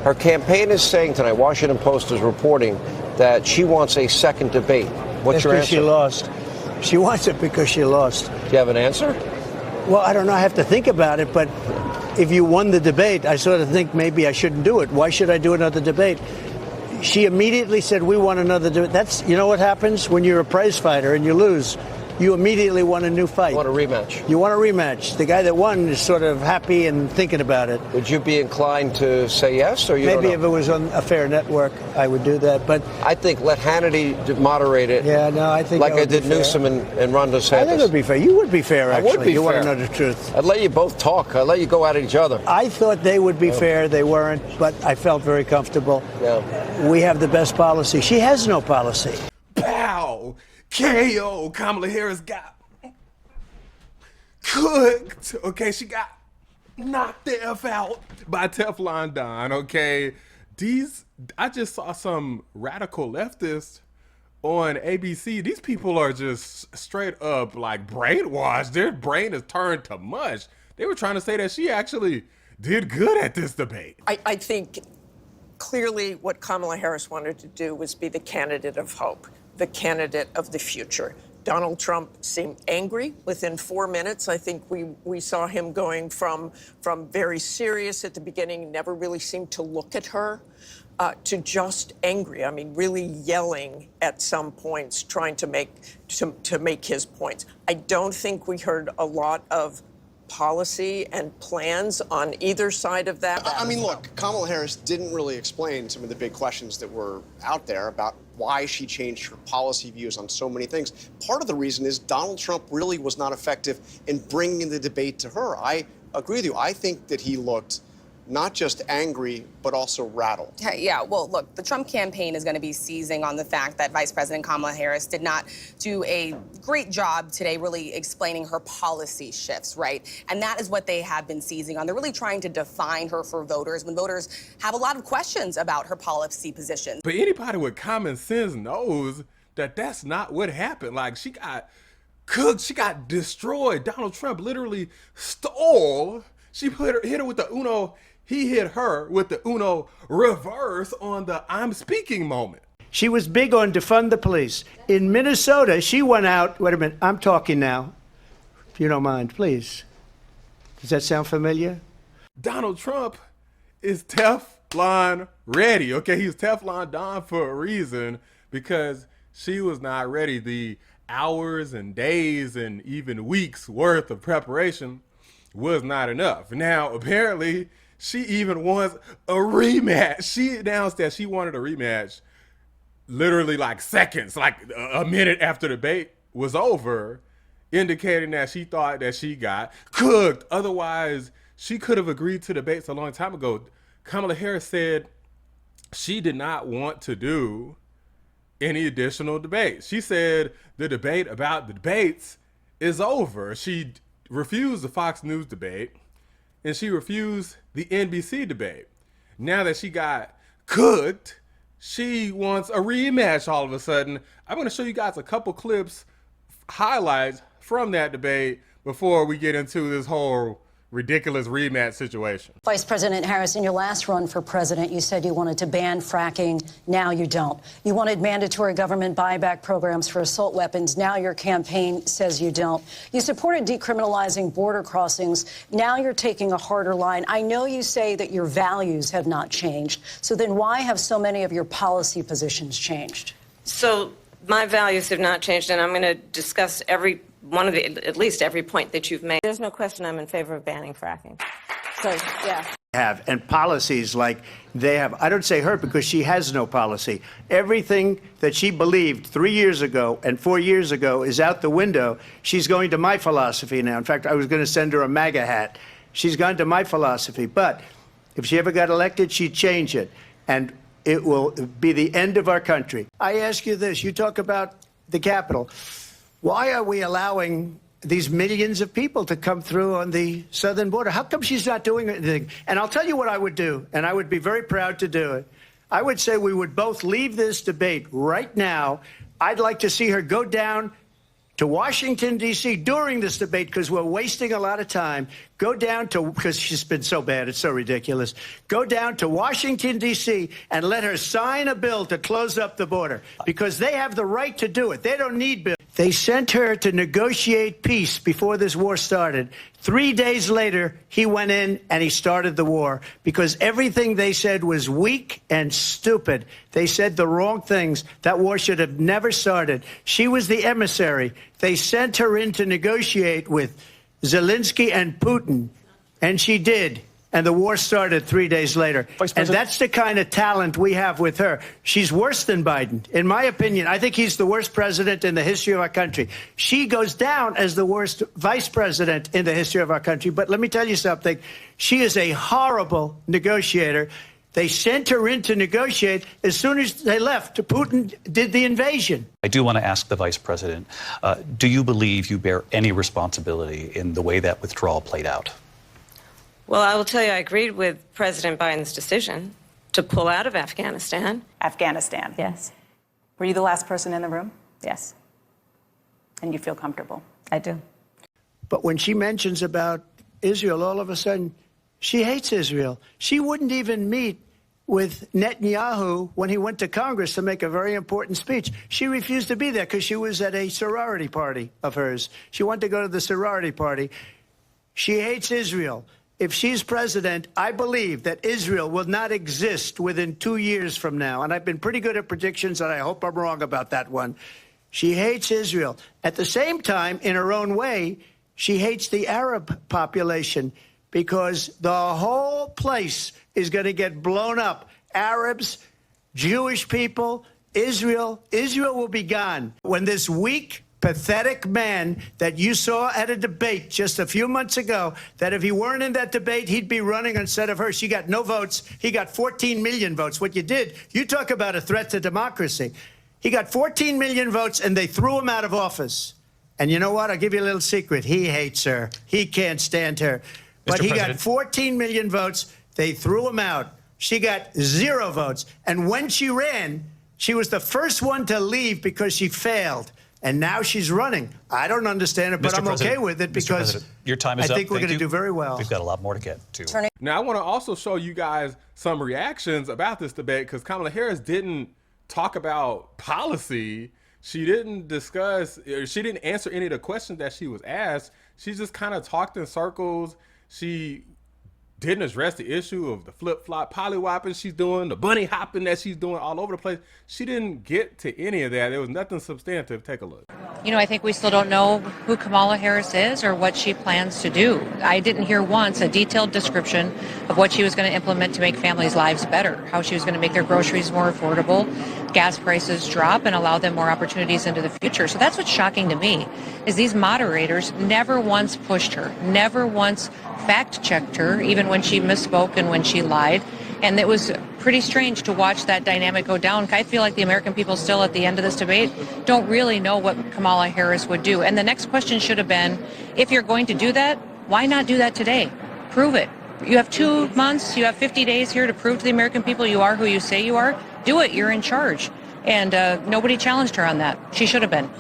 Her campaign is saying tonight, Washington Post is reporting, that she wants a second debate. What's your answer? She lost. She wants it because she lost. Do you have an answer? Well, I don't know. I have to think about it. But if you won the debate, I sort of think maybe I shouldn't do it. Why should I do another debate? She immediately said, we want another debate. That's, you know what happens when you're a prize fighter and you lose? You immediately want a new fight. You want a rematch. You want a rematch. The guy that won is sort of happy and thinking about it. Would you be inclined to say yes, or you Maybe don't know? if it was on a fair network, I would do that. But I think let Hannity moderate it. Yeah, no, I think like I did Newsom and Ron DeSantis. I think it would be fair. You would be fair, actually. I would be you fair. want to know the truth. I'd let you both talk. I'd let you go at each other. I thought they would be fair. They weren't, but I felt very comfortable. Yeah. We have the best policy. She has no policy. Pow! KO! Kamala Harris got cooked. Okay, she got knocked the F out by Teflon Don. Okay, I just saw some radical leftists on ABC. These people are just straight up like brainwashed. Their brain is turned to mush. They were trying to say that she actually did good at this debate. I think clearly what Kamala Harris wanted to do was be the candidate of hope, the candidate of the future. Donald Trump seemed angry within 4 minutes. I think we saw him going from very serious at the beginning, never really seemed to look at her, to just angry. I mean, really yelling at some points, trying to make his points. I don't think we heard a lot of policy and plans on either side of that. I mean, look, Kamala Harris didn't really explain some of the big questions that were out there about why she changed her policy views on so many things. Part of the reason is Donald Trump really was not effective in bringing the debate to her. I agree with you. I think that he looked not just angry, but also rattled. Yeah, well, look, the Trump campaign is going to be seizing on the fact that Vice President Kamala Harris did not do a great job today really explaining her policy shifts, right? And that is what they have been seizing on. They're really trying to define her for voters when voters have a lot of questions about her policy positions. But anybody with common sense knows that that's not what happened. Like, she got cooked, she got destroyed. Donald Trump literally stole. She hit her with the Uno. He hit her with the Uno reverse on the I'm speaking moment. She was big on defund the police. In Minnesota, she went out. Wait a minute. I'm talking now. If you don't mind, please. Does that sound familiar? Donald Trump is Teflon ready. Okay, he's Teflon Don for a reason, because she was not ready. The hours and days and even weeks worth of preparation was not enough. Now, apparently, she even wants a rematch. She announced that she wanted a rematch literally like seconds, like a minute after the debate was over, indicating that she thought that she got cooked. Otherwise, she could have agreed to debates a long time ago. Kamala Harris said she did not want to do any additional debates. She said the debate about the debates is over. She refused the Fox News debate, and she refused the NBC debate. Now that she got cooked, she wants a rematch all of a sudden. I'm going to show you guys a couple clips, highlights from that debate before we get into this whole ridiculous rematch situation. Vice President Harris, in your last run for president, you said you wanted to ban fracking. Now you don't. You wanted mandatory government buyback programs for assault weapons. Now your campaign says you don't. You supported decriminalizing border crossings. Now you're taking a harder line. I know you say that your values have not changed. So then why have so many of your policy positions changed? So my values have not changed, and I'm going to discuss at least every point that you've made. There's no question I'm in favor of banning fracking. So, yeah. And policies like they have. I don't say her because she has no policy. Everything that she believed 3 years ago and 4 years ago is out the window. She's going to my philosophy now. In fact, I was going to send her a MAGA hat. She's gone to my philosophy. But if she ever got elected, she'd change it. And it will be the end of our country. I ask you this. You talk about the Capitol. Why are we allowing these millions of people to come through on the southern border? How come she's not doing anything? And I'll tell you what I would do, and I would be very proud to do it. I would say we would both leave this debate right now. I'd like to see her go down to Washington, D.C. during this debate, because we're wasting a lot of time. go down to, because she's been so bad, it's so ridiculous, go down to Washington, D.C., and let her sign a bill to close up the border, because they have the right to do it. They don't need bills. They sent her to negotiate peace before this war started. 3 days later, he went in and he started the war because everything they said was weak and stupid. They said the wrong things. That war should have never started. She was the emissary. They sent her in to negotiate with Zelensky and Putin, and she did. And the war started 3 days later. And that's the kind of talent we have with her. She's worse than Biden. In my opinion, I think he's the worst president in the history of our country. She goes down as the worst vice president in the history of our country. But let me tell you something. She is a horrible negotiator. They sent her in to negotiate. As soon as they left, Putin did the invasion. I do want to ask the vice president, do you believe you bear any responsibility in the way that withdrawal played out? Well, I will tell you, I agreed with President Biden's decision to pull out of Afghanistan. Afghanistan? Yes. Were you the last person in the room? Yes. And you feel comfortable? I do. But when she mentions about Israel, all of a sudden, she hates Israel. She wouldn't even meet with Netanyahu when he went to Congress to make a very important speech. She refused to be there because she was at a sorority party of hers. She wanted to go to the sorority party. She hates Israel. If she's president, I believe that Israel will not exist within 2 years from now. And I've been pretty good at predictions, and I hope I'm wrong about that one. She hates Israel. At the same time, in her own way, she hates the Arab population because the whole place is going to get blown up. Arabs, Jewish people, Israel will be gone. When this weak, pathetic man that you saw at a debate just a few months ago, that if he weren't in that debate, he'd be running instead of her. She got no votes. He got 14 million votes. What you did, you talk about a threat to democracy. He got 14 million votes, and they threw him out of office. And you know what? I'll give you a little secret. He hates her. He can't stand her. But he got 14 million votes. They threw him out. She got 0 votes. And when she ran, she was the first one to leave because she failed. And now she's running. I don't understand it, but I'm okay with it because your time is I up. think we're going to do very well. We've got a lot more to get to. Now, I want to also show you guys some reactions about this debate because Kamala Harris didn't talk about policy. She didn't discuss, she didn't answer any of the questions that she was asked. She just kind of talked in circles. She didn't address the issue of the flip-flop pollywopping she's doing, the bunny hopping that she's doing all over the place. She didn't get to any of that. There was nothing substantive. Take a look. You know, I think we still don't know who Kamala Harris is or what she plans to do. I didn't hear once a detailed description of what she was going to implement to make families' lives better, how she was going to make their groceries more affordable, gas prices drop, and allow them more opportunities into the future. So that's what's shocking to me, is these moderators never once pushed her, never once fact-checked her, even when she misspoke and when she lied. And it was pretty strange to watch that dynamic go down. I feel like the American people still at the end of this debate don't really know what Kamala Harris would do. And the next question should have been, if you're going to do that, why not do that today? Prove it. You have 2 months, you have 50 days here to prove to the American people you are who you say you are. Do it. You're in charge. And nobody challenged her on that. She should have been.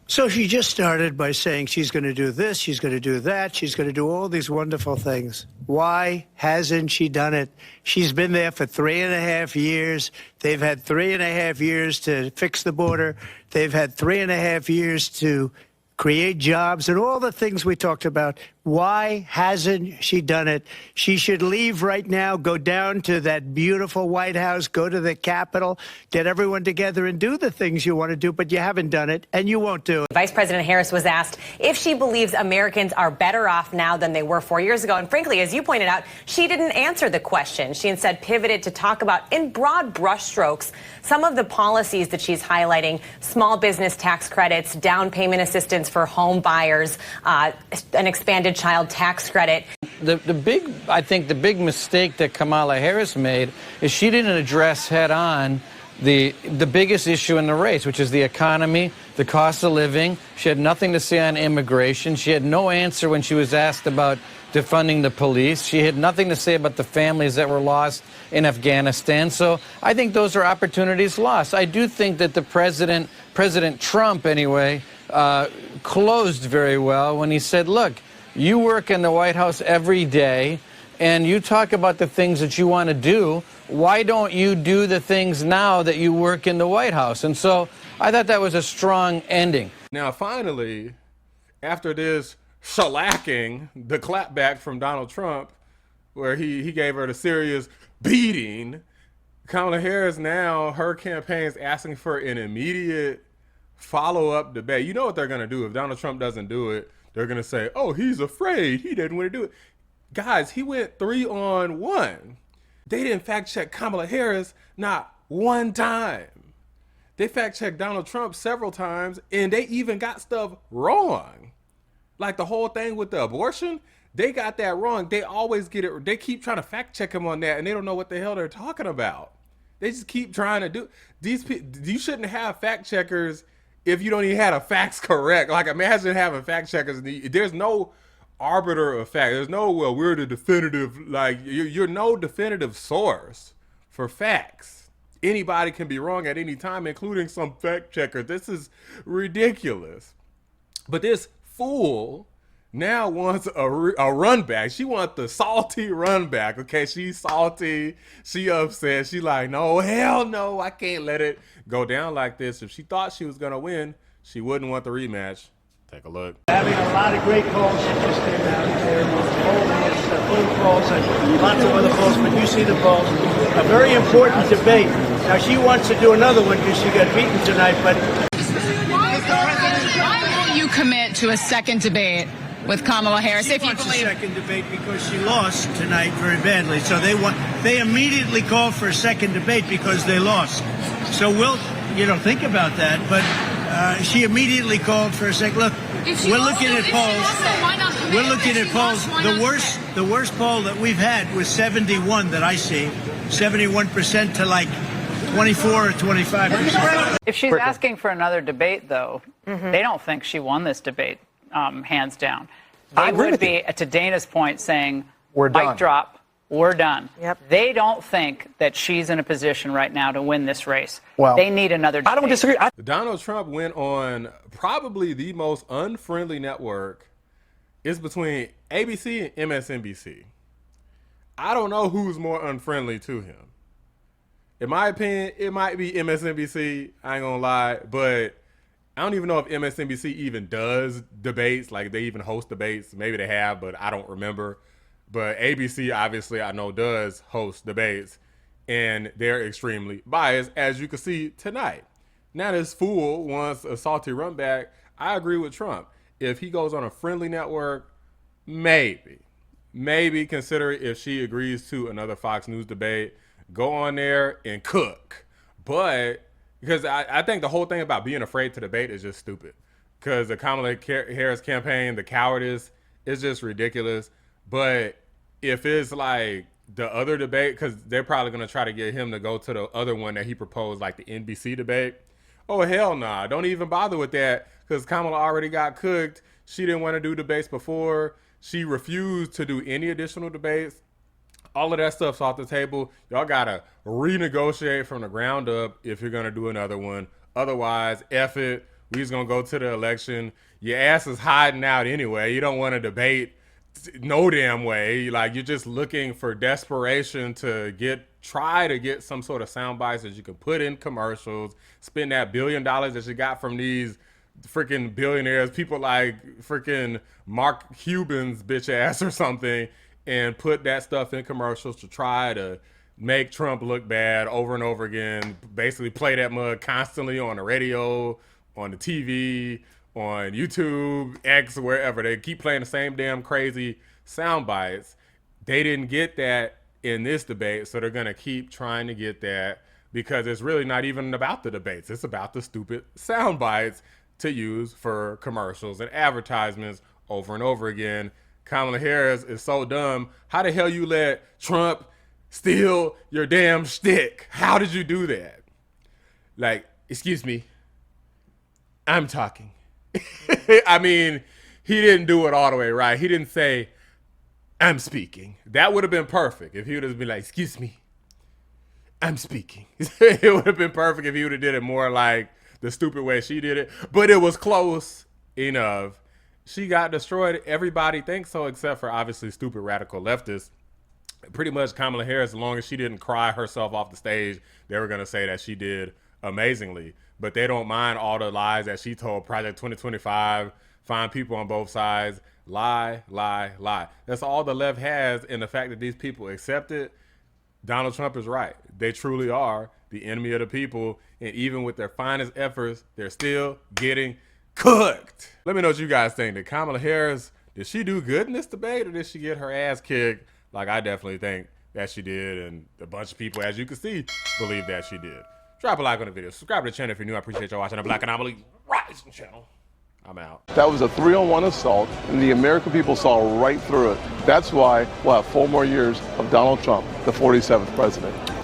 So she just started by saying she's going to do this, she's going to do that, she's going to do all these wonderful things. Why hasn't she done it? She's been there for 3.5 years. They've had 3.5 years to fix the border. They've had 3.5 years to create jobs and all the things we talked about. Why hasn't she done it? She should leave right now, go down to that beautiful White House, go to the Capitol, get everyone together and do the things you want to do, but you haven't done it and you won't do it. Vice President Harris was asked if she believes Americans are better off now than they were 4 years ago. And frankly, as you pointed out, she didn't answer the question. She instead pivoted to talk about, in broad brushstrokes, some of the policies that she's highlighting: small business tax credits, down payment assistance for home buyers, an expanded child tax credit. I think the big mistake that Kamala Harris made is she didn't address head on the biggest issue in the race, which is the economy, the cost of living. She had nothing to say on immigration. She had no answer when she was asked about defunding the police. She had nothing to say about the families that were lost in Afghanistan. So I think those are opportunities lost. I do think that the President Trump anyway, closed very well when he said, look, You work in the White House every day, and you talk about the things that you want to do. Why don't you do the things now that you work in the White House? And so I thought that was a strong ending. Now, finally, after this shellacking, the clapback from Donald Trump, where he gave her the serious beating, Kamala Harris now, her campaign's asking for an immediate follow-up debate. You know what they're going to do. If Donald Trump doesn't do it, they're going to say, oh, he's afraid. He didn't want to do it. Guys, he went 3-on-1. They didn't fact-check Kamala Harris not one time. They fact-checked Donald Trump several times, and they even got stuff wrong. Like the whole thing with the abortion, they got that wrong. They always get it. They keep trying to fact-check him on that, and they don't know what the hell they're talking about. They just keep trying to do these people. You shouldn't have fact checkers if you don't even have the facts correct. Like, imagine having fact checkers. There's no arbiter of fact. There's no, well, we're the definitive, like, you're no definitive source for facts. Anybody can be wrong at any time, including some fact checkers. This is ridiculous. But this fool now wants a run back. She wants the salty run back. Okay, she's salty. She upset. She like, no, hell no. I can't let it go down like this. If she thought she was going to win, she wouldn't want the rematch. Take a look. Having a lot of great polls that just came out there. Full polls and lots of other polls, but you see the polls. A very important debate. Now, she wants to do another one because she got beaten tonight, but... Why won't you commit to a second debate with Kamala Harris? She wants a second debate because she lost tonight very badly. So they immediately called for a second debate because they lost. So we'll, think about that. But she immediately called for a second. Look, we're looking at polls. We're looking at polls. The worst poll that we've had was 71 that I see, 71% to like 24 or 25%. If she's asking for another debate, though, they don't think she won this debate. Hands down. They would be, to Dana's point, saying, we're done. Mic drop, we're done. Yep. They don't think that she's in a position right now to win this race. Well, they need another debate. I don't disagree. Donald Trump went on probably the most unfriendly network. It's between ABC and MSNBC. I don't know who's more unfriendly to him. In my opinion, it might be MSNBC. I ain't gonna lie, but I don't even know if MSNBC even does debates, like they even host debates. Maybe they have, but I don't remember. But ABC, obviously, I know does host debates, and they're extremely biased, as you can see tonight. Now this fool wants a salty run back. I agree with Trump. If he goes on a friendly network, maybe consider it. If she agrees to another Fox News debate, go on there and cook. But because I think the whole thing about being afraid to debate is just stupid. Because the Kamala Harris campaign, the cowardice, is just ridiculous. But if it's like the other debate, because they're probably going to try to get him to go to the other one that he proposed, like the NBC debate. Oh, hell nah. Don't even bother with that, because Kamala already got cooked. She didn't want to do debates before. She refused to do any additional debates. All of that stuff's off the table. Y'all got to renegotiate from the ground up if you're going to do another one. Otherwise, F it. We just going to go to the election. Your ass is hiding out anyway. You don't want to debate no damn way. Like, you're just looking for desperation to try to get some sort of sound bites that you can put in commercials, spend that $1 billion that you got from these freaking billionaires, people like freaking Mark Cuban's bitch ass or something, and put that stuff in commercials to try to make Trump look bad over and over again. Basically play that mug constantly on the radio, on the TV, on YouTube, X, wherever. They keep playing the same damn crazy sound bites. They didn't get that in this debate, so they're going to keep trying to get that, because it's really not even about the debates. It's about the stupid sound bites to use for commercials and advertisements over and over again. Kamala Harris is so dumb. How the hell you let Trump steal your damn shtick? How did you do that? Like, excuse me, I'm talking. I mean, he didn't do it all the way right. He didn't say, I'm speaking. That would have been perfect if he would have been like, excuse me, I'm speaking. It would have been perfect if he would have did it more like the stupid way she did it. But it was close enough. she got destroyed. Everybody thinks so, except for obviously stupid radical leftists. Pretty much Kamala Harris, as long as she didn't cry herself off the stage, they were going to say that she did amazingly. But they don't mind all the lies that she told. Project 2025, find people on both sides, lie, lie, lie. That's all the left has, and the fact that these people accept it, Donald Trump is right. They truly are the enemy of the people, and even with their finest efforts, they're still getting cooked. Let me know what you guys think. Did Kamala Harris, did she do good in this debate, or did she get her ass kicked? Like I definitely think that she did, and a bunch of people, as you can see, believe that she did. Drop a like on the video. Subscribe to the channel if you're new. I appreciate y'all watching the Black Anomaly Rising channel. I'm out. That was a 3-on-1 assault, and the American people saw right through it. That's why we'll have 4 more years of Donald Trump, the 47th president.